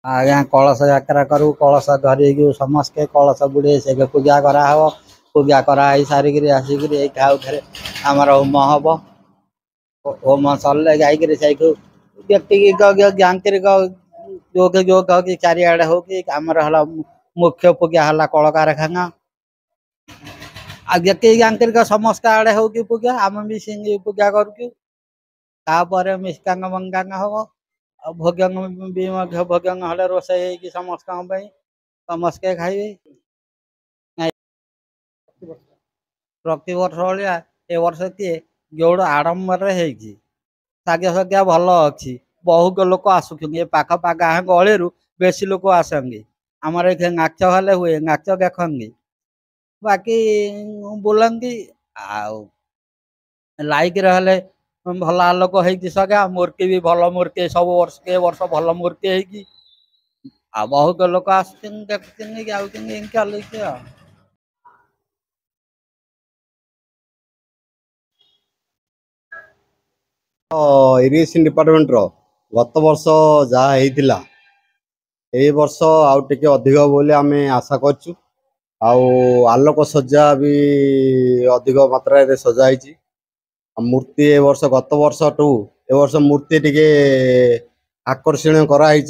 आज्ञा कलश यात्रा करूँ कलश धरी समस्ते कलश बुड़े से पूजा कराव पूजा कराई सारिक आसिक थे आमर होम हम होम सरले जाकि व्यक्तिगत यांत्रिक जो कि चारिड़े हो कि आमर मुख्य पूजा है कल कारखाना आगे यांत्रिक समस्त आड़े हो कि पूजा आम भी सिंह पूजा करूँ मिष्टांग मंगांग हम भोजन भी भोजन हले रोषे समस्त समस्ते खाइबे प्रति वर्ष भाया ए वर्ष किए जोड़ आडम्बर साज्ञा साज्ञा भल अच्छी बहुत लोक आसुच्च पाख गाँ गहली बेसी लोक आसंगे आमर ये नाच हेले हुए नाच देखंगे बाकी बुलंदी लाइक रहे भल आलोक हो सगा मूर्ति भी भल मूर्ति सब वर्ष के वर्ष भल मूर्ति हो बहुत लोक आस चल इरिगेशन डिपार्टमेंट रो गत वर्ष जहाँ होता ए वर्ष आउ टिके अधिक बोली आम आशा करछु आलोक सज्जा भी अधिक मात्रा रे सजाई मूर्ति ए वर्ष गत वर्ष टू ए वर्ष मूर्ति टिके आकर्षणीय कराई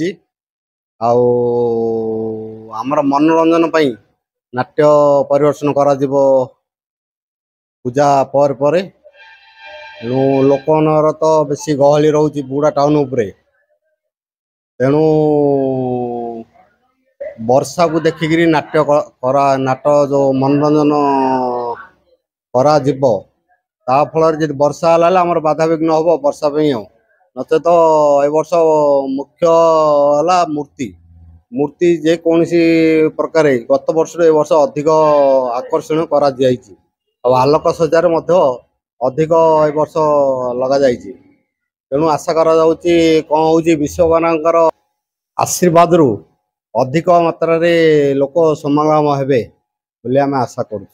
आमर मनोरंजन पई नाट्य परिदर्शन करा जिवो पूजा पर लोकनर तो बेसी गहली रोचे बुढ़ा टाउन उपरे तेणु वर्षा को देखिकी नाट्य करा नाट जो मनोरंजन करा जिवो ता फल जी वर्षा आमर बाधाविघ्न हम वर्षा नचे तो ए वर्ष मुख्य है मूर्ति मूर्ति जेकोसी प्रकार गत वर्ष ए वर्ष अधिक आकर्षण करा आलोक सज्जार अधिक ए वर्ष लगा जाइए तेणु आशा करा कौन हो विश्वकर्मांकर आशीर्वाद रु अधिक मात्रा रे लोक समागम हेबे बोली आम आशा करूँ।